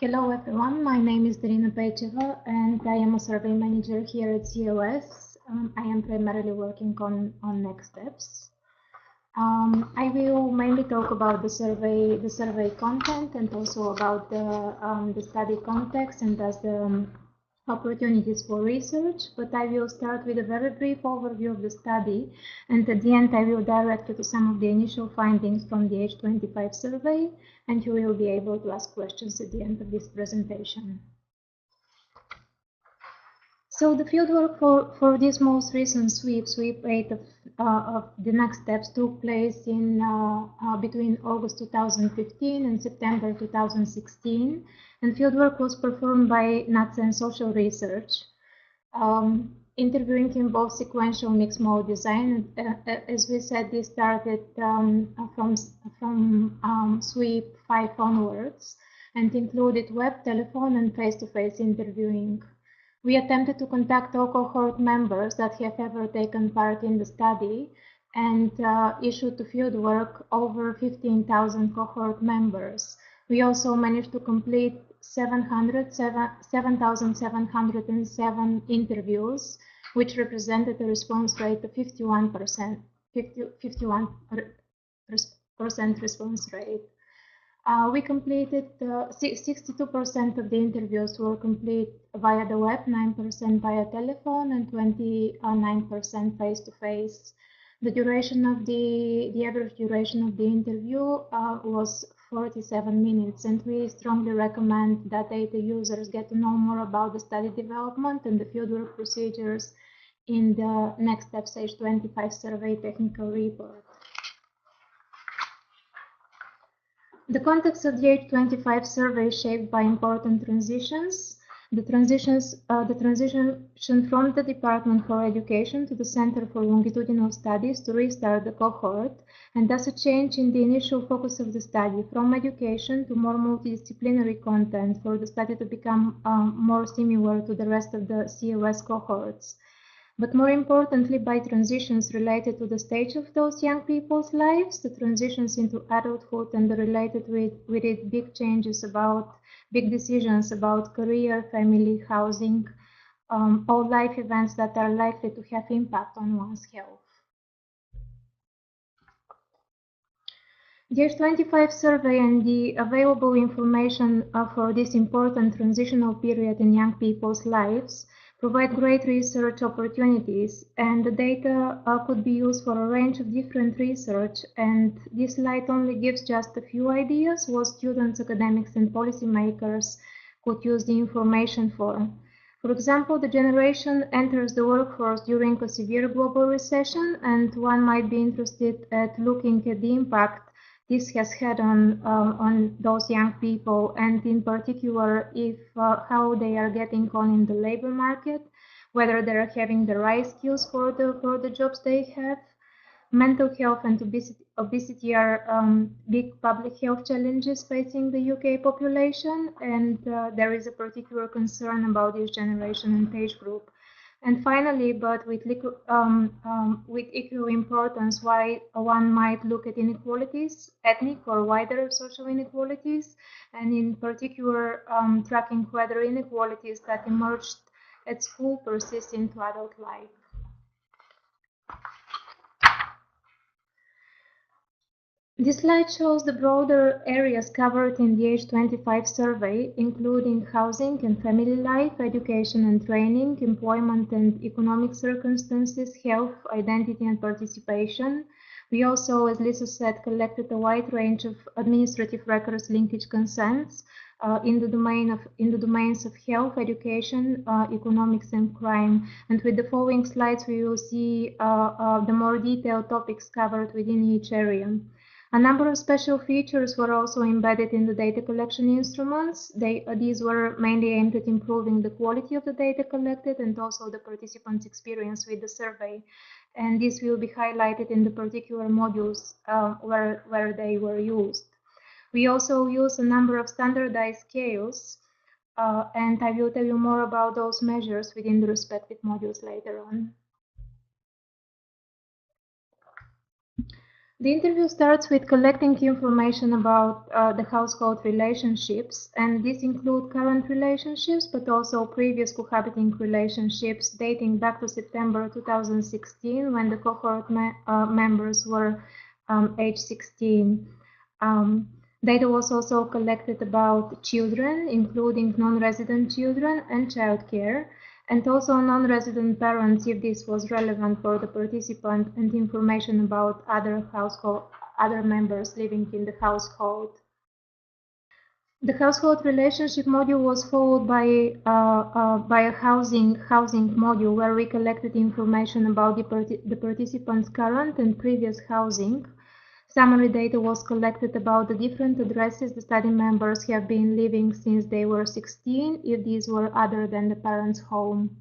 Hello everyone, my name is Darina Peycheva and I am a survey manager here at COS. I am primarily working on next steps. I will mainly talk about the survey content and also about the study context and thus the opportunities for research, but I will start with a very brief overview of the study, and at the end I will direct you to some of the initial findings from the age 25 survey, and you will be able to ask questions at the end of this presentation. So the fieldwork for this most recent sweep 8 of the next steps took place in between August 2015 and September 2016, and fieldwork was performed by NATS and Social Research. Interviewing involved sequential mixed mode design. As we said, this started from sweep 5 onwards and included web, telephone, and face-to-face interviewing. We attempted to contact all cohort members that have ever taken part in the study and issued to fieldwork over 15,000 cohort members. We also managed to complete 7,707 interviews, which represented a response rate of 51% response rate. We completed 62% of the interviews were complete via the web, 9% via telephone, and 29% face-to-face. The duration of the average duration of the interview was 47 minutes, and we strongly recommend that data users get to know more about the study development and the fieldwork procedures in the Next Steps Age 25 survey technical report. The context of the Age 25 survey is shaped by important transitions. The transition from the Department for Education to the Center for Longitudinal Studies to restart the cohort, and thus a change in the initial focus of the study from education to more multidisciplinary content for the study to become more similar to the rest of the COS cohorts. But more importantly, by transitions related to the stage of those young people's lives, the transitions into adulthood and the related with it big decisions about career, family, housing, all life events that are likely to have impact on one's health. The Age 25 survey and the available information for this important transitional period in young people's lives provide great research opportunities, and the data could be used for a range of different research, and this slide only gives just a few ideas what students, academics, and policymakers could use the information for. For example, the generation enters the workforce during a severe global recession, and one might be interested at looking at the impact this has had on those young people, and in particular, if how they are getting on in the labor market, whether they are having the right skills for the jobs they have. Mental health and obesity are big public health challenges facing the UK population, and there is a particular concern about this generation and age group. And finally, but with equal importance, why one might look at inequalities, ethnic or wider social inequalities, and in particular tracking whether inequalities that emerged at school persist into adult life. This slide shows the broader areas covered in the Age 25 survey, including housing and family life, education and training, employment and economic circumstances, health, identity and participation. We also, as Lisa said, collected a wide range of administrative records linkage consents in the domains of health, education, economics and crime. And with the following slides, we will see the more detailed topics covered within each area. A number of special features were also embedded in the data collection instruments. These were mainly aimed at improving the quality of the data collected and also the participants' experience with the survey. And this will be highlighted in the particular modules where they were used. We also use a number of standardized scales, and I will tell you more about those measures within the respective modules later on. The interview starts with collecting information about the household relationships, and these include current relationships, but also previous cohabiting relationships dating back to September 2016, when the cohort members were age 16. Data was also collected about children, including non-resident children and childcare, and also non-resident parents if this was relevant for the participant, and information about other members living in the household. The household relationship module was followed by a housing module, where we collected information about the participants' current and previous housing. Summary data was collected about the different addresses the study members have been living since they were 16, if these were other than the parents' home.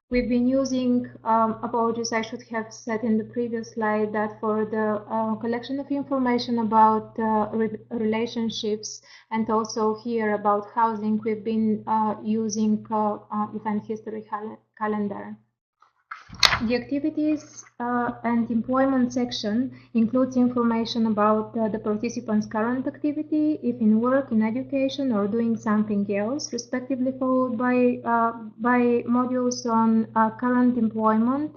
We've been using, apologies, I should have said in the previous slide that for the collection of information about relationships, and also here about housing, we've been using event history calendar. The activities and employment section includes information about the participant's current activity, if in work, in education, or doing something else, respectively followed by modules on current employment,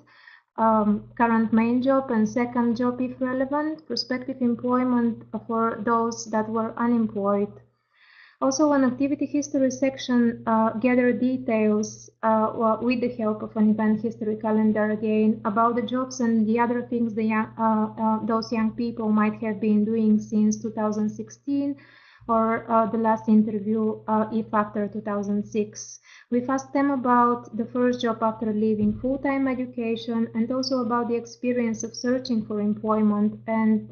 current main job and second job if relevant, prospective employment for those that were unemployed. Also, an activity history section gathered details with the help of an event history calendar again about the jobs and the other things those young people might have been doing since 2016 or the last interview if after 2006. We've asked them about the first job after leaving full-time education, and also about the experience of searching for employment, and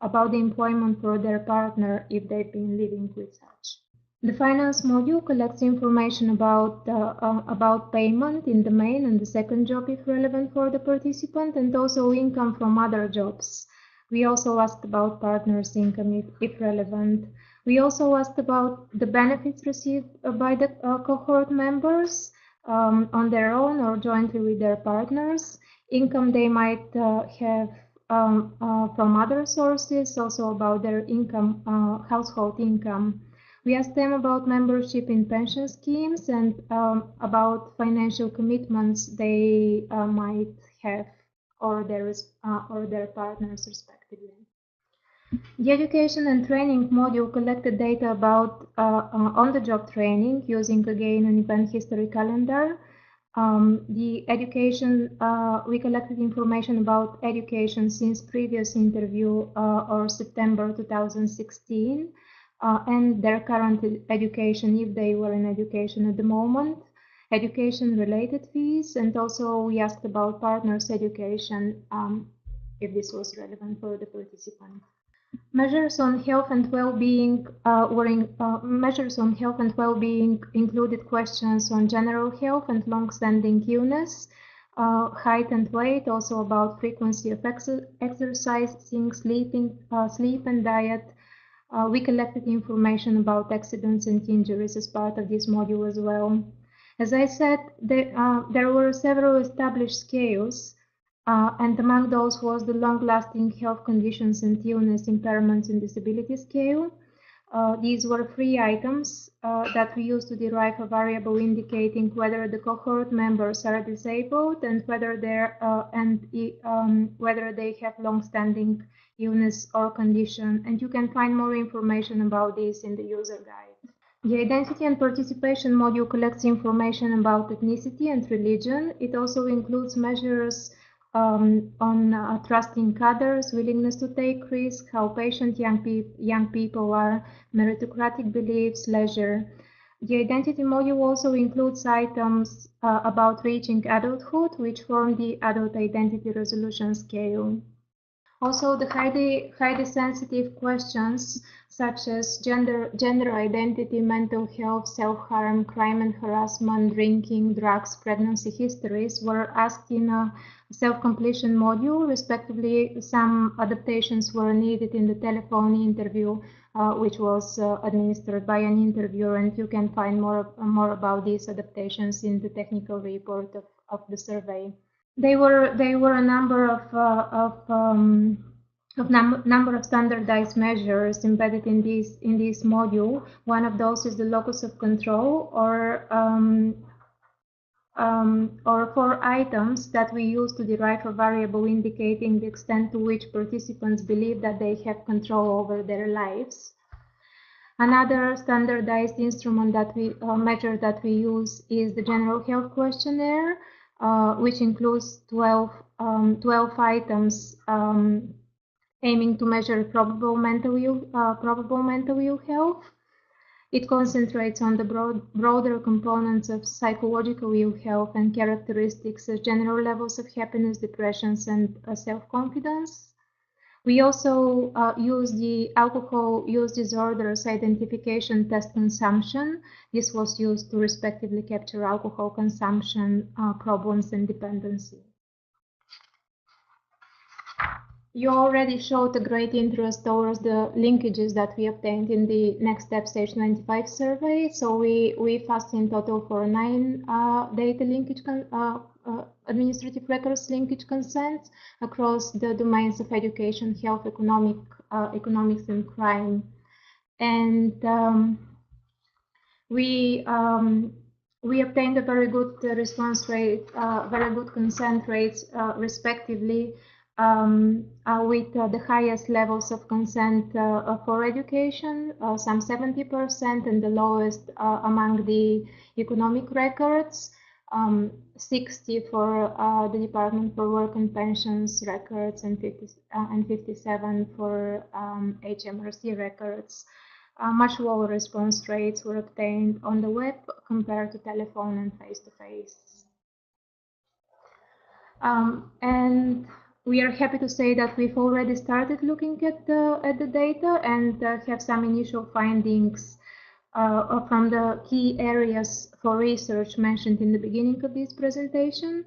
about the employment for their partner if they've been living with such. The finance module collects information about payment in the main and the second job if relevant for the participant, and also income from other jobs. We also asked about partners' income if relevant. We also asked about the benefits received by the cohort members on their own or jointly with their partners, income they might have from other sources, also about their income, household income. We asked them about membership in pension schemes and about financial commitments they might have, or their partners respectively. The education and training module collected data about on-the-job training using again an event history calendar. The education, we collected information about education since previous interview or September 2016, and their current education if they were in education at the moment, education related fees, and also we asked about partners' education if this was relevant for the participant. Measures on health and well-being included questions on general health and long-standing illness, height and weight, also about frequency of exercising, sleep and diet. We collected information about accidents and injuries as part of this module as well. As I said, there were several established scales, and among those was the long-lasting health conditions and illness, impairments, and disability scale. These were 3 items that we used to derive a variable indicating whether the cohort members are disabled and whether whether they have long-standing illness or condition. And you can find more information about this in the user guide. The identity and participation module collects information about ethnicity and religion. It also includes measures on trusting others, willingness to take risks, how patient young people are, meritocratic beliefs, leisure. The identity module also includes items about reaching adulthood, which form the adult identity resolution scale. Also, the highly sensitive questions such as gender identity, mental health, self-harm, crime and harassment, drinking, drugs, pregnancy histories were asked in a self-completion module. Respectively, some adaptations were needed in the telephone interview, which was administered by an interviewer, and you can find more about these adaptations in the technical report of the survey. They were a number of number of standardized measures embedded in this module. One of those is the locus of control, or 4 items that we use to derive a variable indicating the extent to which participants believe that they have control over their lives. Another standardized instrument that we measure that we use is the general health questionnaire, which includes 12 items aiming to measure probable mental ill health. It concentrates on the broader components of psychological ill health and characteristics of general levels of happiness, depressions, and self-confidence. We also use the alcohol use disorders identification test consumption. This was used to respectively capture alcohol consumption, problems, and dependency. You already showed a great interest towards the linkages that we obtained in the Next Step Stage 95 survey. So we fast in total for 9 data linkage administrative records linkage consents across the domains of education, health, economics, and crime. And we obtained a very good response rate, very good consent rates, respectively, with the highest levels of consent for education, some 70%, and the lowest among the economic records, 60 for the Department for Work and Pensions records, and 57 for HMRC records. Much lower response rates were obtained on the web compared to telephone and face-to-face. And we are happy to say that we've already started looking at the data and have some initial findings from the key areas for research mentioned in the beginning of this presentation.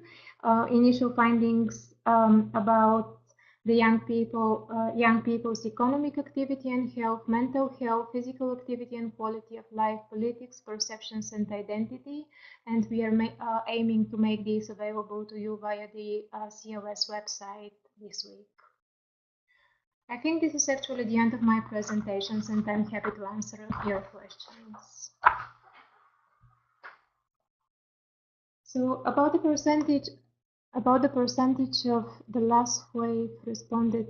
Initial findings about the young people's economic activity and health, mental health, physical activity and quality of life, politics, perceptions, and identity. And we are aiming to make these available to you via the CLS website this week. I think this is actually the end of my presentations, and I'm happy to answer your questions. So about the percentage of the last wave responded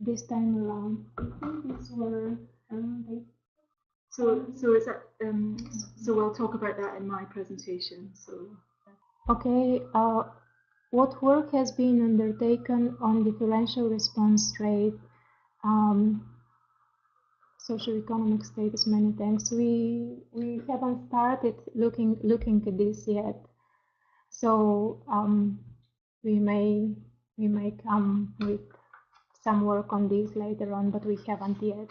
this time around. I think these were so we'll talk about that in my presentation. So okay, what work has been undertaken on differential response rate, socioeconomic status? Many thanks. We haven't started looking at this yet. So we may come with some work on this later on, but we haven't yet.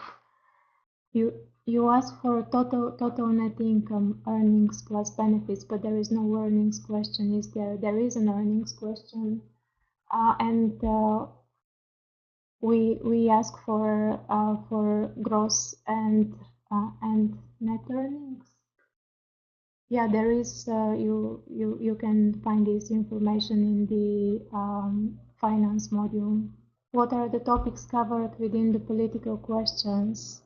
You asked for total net income, earnings plus benefits, but there is no earnings question, is there? There is an earnings question, and we ask for gross and net earnings. Yeah, there is. You can find this information in the finance module. What are the topics covered within the political questions?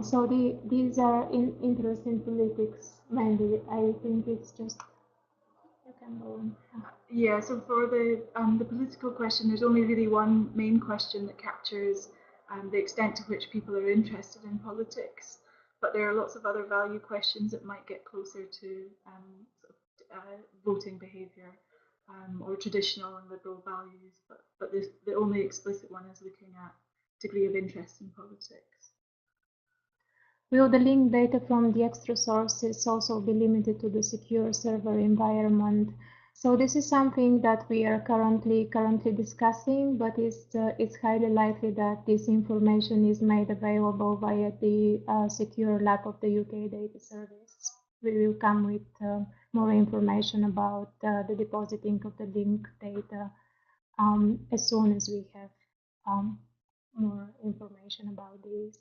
So these are interest in politics mainly. I think it's just, you can go on. Yeah, so for the political question, there's only really one main question that captures the extent to which people are interested in politics. But there are lots of other value questions that might get closer to voting behaviour or traditional and liberal values. But the only explicit one is looking at degree of interest in politics. Will the link data from the extra sources also be limited to the secure server environment? So this is something that we are currently discussing, but it's highly likely that this information is made available via the secure lab of the UK data service. We will come with more information about the depositing of the link data as soon as we have more information about this.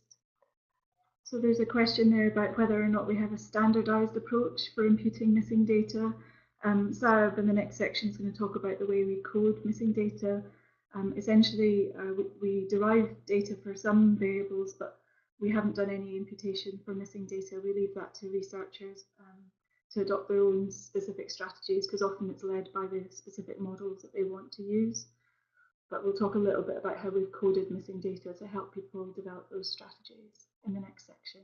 So there's a question there about whether or not we have a standardized approach for imputing missing data. Sarah, in the next section, is going to talk about the way we code missing data. Essentially, we derive data for some variables, but we haven't done any imputation for missing data. We leave that to researchers to adopt their own specific strategies, because often it's led by the specific models that they want to use. But we'll talk a little bit about how we've coded missing data to help people develop those strategies in the next section.